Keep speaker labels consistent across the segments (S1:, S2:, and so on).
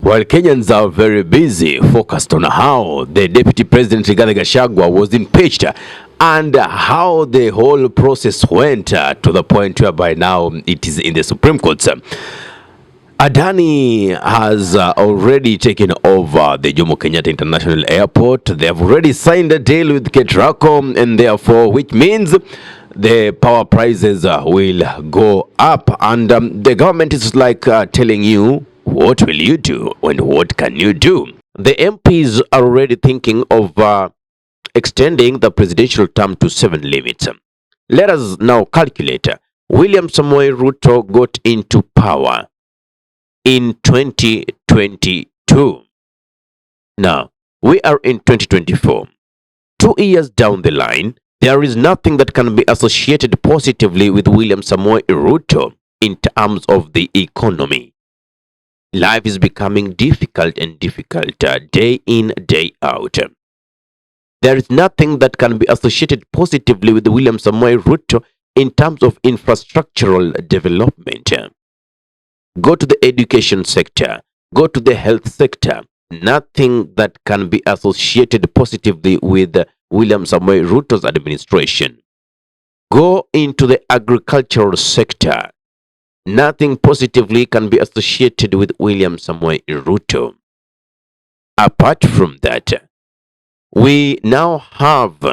S1: While Kenyans are very busy focused on how the Deputy President Rigathi Gachagua was impeached and how the whole process went to the point whereby now it is in the Supreme Court. Adani has already taken over the Jomo Kenyatta International Airport. They have already signed a deal with Ketraco, and therefore, which means the power prices will go up. And the government is like telling you, what will you do and what can you do? The MPs are already thinking of extending the presidential term to 7 limits. Let us now calculate. William Samoei Ruto got into power in 2022. Now, we are in 2024. 2 years down the line, there is nothing that can be associated positively with William Samoei Ruto in terms of the economy. Life is becoming difficult and difficult day in, day out. There is nothing that can be associated positively with William Samoei Ruto in terms of infrastructural development. Go to the education sector, go to the health sector. Nothing that can be associated positively with William Samoei Ruto's administration. Go into the agricultural sector. Nothing positively can be associated with William Samoei Ruto. Apart from that, we now have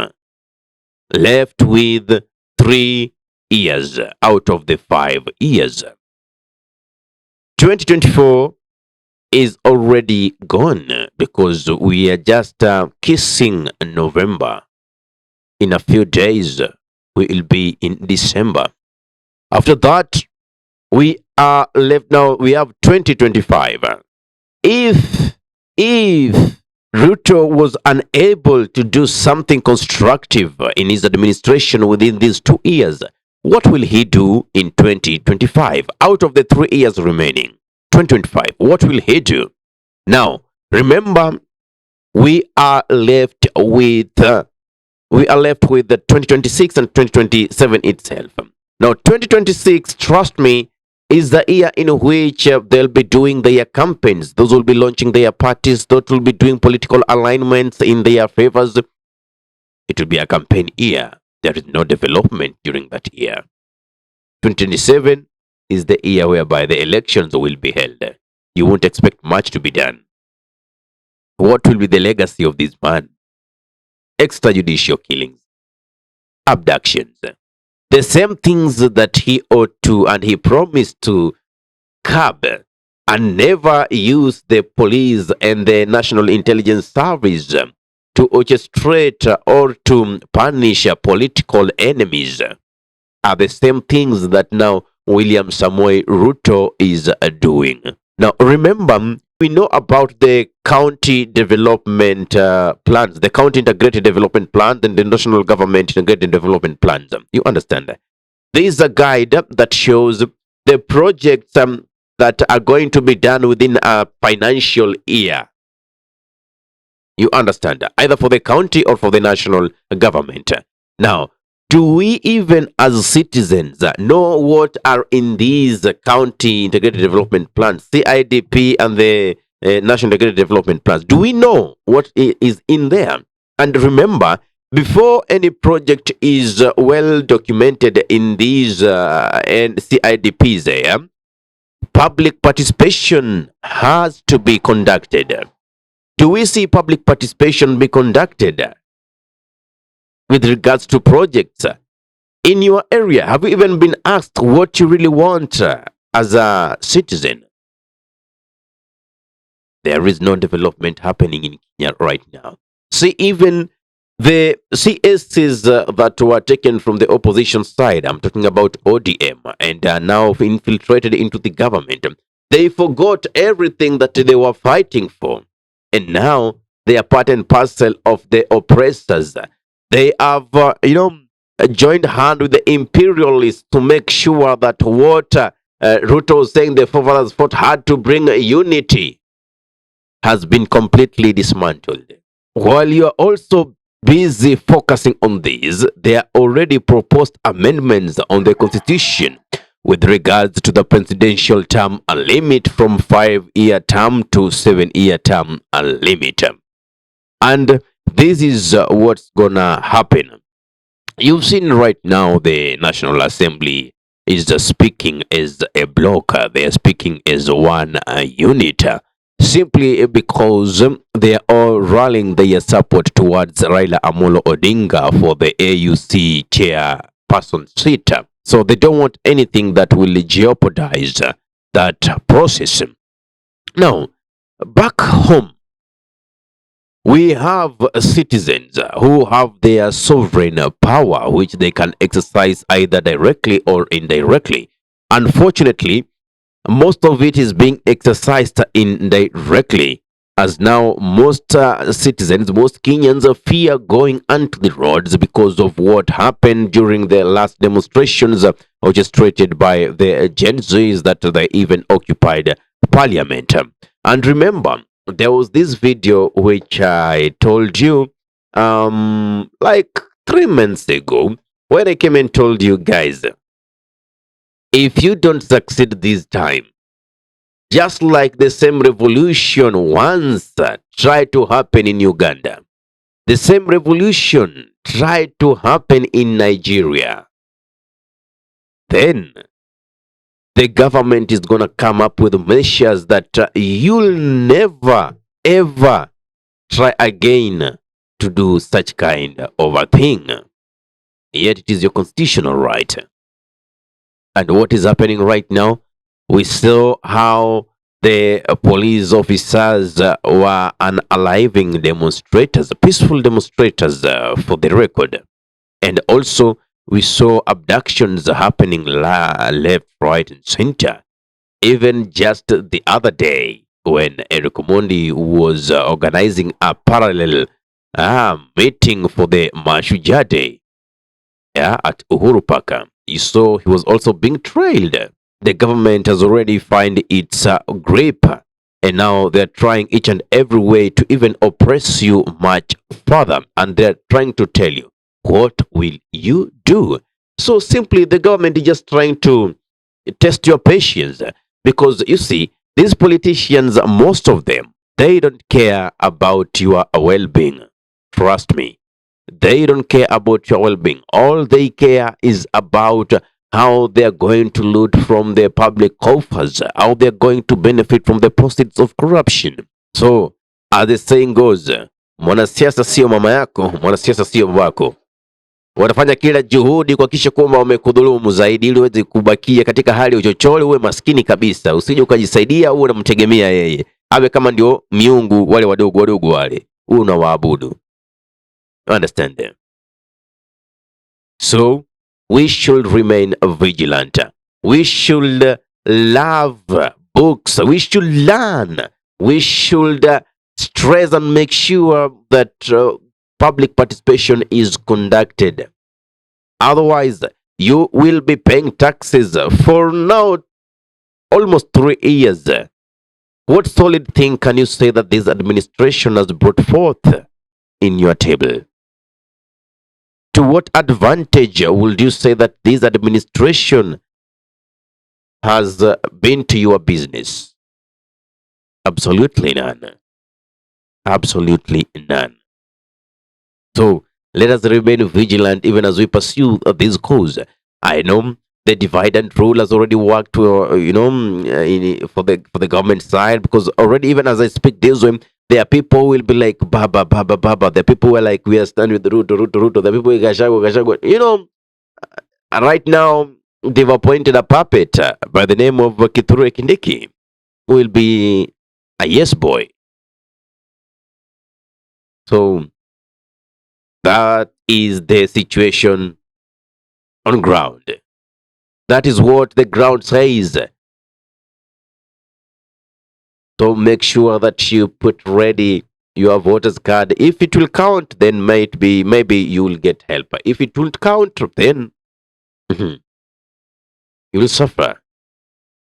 S1: left with 3 years out of the 5 years. 2024 is already gone because we are just kissing November. In a few days, we will be in December. After that, we are left now, we have 2025. If Ruto was unable to do something constructive in his administration within these 2 years, what will he do in 2025? Out of the 3 years remaining, 2025, what will he do? Now, remember, we are left with the 2026 and 2027 itself. Now, 2026, trust me, is the year in which they'll be doing their campaigns. Those will be launching their parties. Those will be doing political alignments in their favors. It will be a campaign year. There is no development during that year. 2027 is the year whereby the elections will be held. You won't expect much to be done. What will be the legacy of this man? Extrajudicial killings, abductions, the same things that he ought to and he promised to curb and never use the police and the National Intelligence Service to orchestrate or to punish political enemies are the same things that now William Samoei Ruto is doing. Now, remember, we know about the county development plans, the county integrated development plans and the national government integrated development plans. You understand that? There is a guide that shows the projects that are going to be done within a financial year. You understand that? Either for the county or for the national government. Now, do we even as citizens know what are in these county integrated development plans, CIDP and the National Integrated Development Plans? Do we know what is in there? And remember, before any project is well documented in these CIDPs, public participation has to be conducted. Do we see public participation be conducted with regards to projects in your area? Have you even been asked what you really want as a citizen? There is no development happening in Kenya right now. See, even the CSs that were taken from the opposition side, I'm talking about ODM, and are now infiltrated into the government. They forgot everything that they were fighting for. And now they are part and parcel of the oppressors. They have, joined hand with the imperialists to make sure that what Ruto was saying the forefathers fought had to bring unity has been completely dismantled. While you are also busy focusing on these, there are already proposed amendments on the constitution with regards to the presidential term limit from 5-year term to 7-year term limit. And this is what's gonna happen. You've seen right now the National Assembly is speaking as a block. They are speaking as one unit. Simply because they are all rallying their support towards Raila Amolo Odinga for the AUC chairperson seat. So they don't want anything that will jeopardize that process. Now, back home, we have citizens who have their sovereign power, which they can exercise either directly or indirectly. Unfortunately, most of it is being exercised indirectly, as now most citizens, most Kenyans fear going onto the roads because of what happened during the last demonstrations orchestrated by the Gen Zs that they even occupied parliament. And remember, there was this video which I told you like 3 months ago, when I came and told you guys, if you don't succeed this time, just like the same revolution once tried to happen in Uganda, the same revolution tried to happen in Nigeria, then the government is going to come up with measures that you'll never ever try again to do such kind of a thing. Yet it is your constitutional right. And what is happening right now? We saw how the police officers were unaliving demonstrators, peaceful demonstrators for the record. And also we saw abductions happening left, right, and center. Even just the other day, when Eric Omondi was organizing a parallel meeting for the Mashujaa Day at Uhuru Park, you saw he was also being trailed. The government has already found its grip, and now they're trying each and every way to even oppress you much further. And they're trying to tell you, what will you do? So simply, the government is just trying to test your patience, because you see, these politicians, most of them, they don't care about your well-being. Trust me, they don't care about your well-being. All they care is about how they are going to loot from the public coffers, how they are going to benefit from the proceeds of corruption. So, as the saying goes, mwanasiasa sio mama yako, mwanasiasa sio babako. Wanafanya kila juhudi kuhakikisha kwamba wamekudhulumu zaidi, ili uweze kubakia katika hali ya uchochole, uwe maskini kabisa, usije ukajisaidia, uwe unamtegemea yeye, awe kama ndio miungu wale wadogo wadogo wale unawaabudu. Understand them? So we should remain vigilant. We should love books. We should learn. We should stress and make sure that public participation is conducted. Otherwise, you will be paying taxes for now almost 3 years. What solid thing can you say that this administration has brought forth in your table? To what advantage would you say that this administration has been to your business? Absolutely none. Absolutely none. So let us remain vigilant even as we pursue this cause. I know the divide and rule has already worked, for the government side, because already, even as I speak this way, there are people who will be like, Baba, Baba, Baba. The people who are like, we are standing with the Ruto. The people, Gashago. Right now, they've appointed a puppet by the name of Kithure Kindiki, who will be a yes boy. So, that is the situation on ground. That is what the ground says. So make sure that you put ready your voter's card. If it will count, then maybe you will get help. If it won't count, then you will suffer.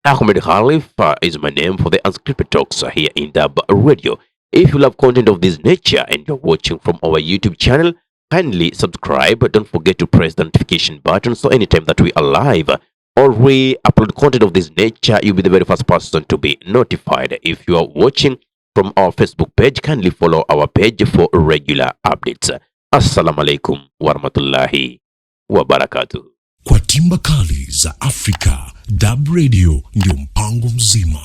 S1: Ahmed Khalifa is my name for the Unscripted Talks here in DURB Radio. If you love content of this nature and you're watching from our YouTube channel, kindly subscribe. Don't forget to press the notification button so anytime that we are live, or re-upload content of this nature, you'll be the very first person to be notified. If you are watching from our Facebook page, kindly follow our page for regular updates. Assalamu alaikum warahmatullahi wabarakatuh.
S2: Kwa timba kali za Afrika, DURB Radio ndio mpango mzima.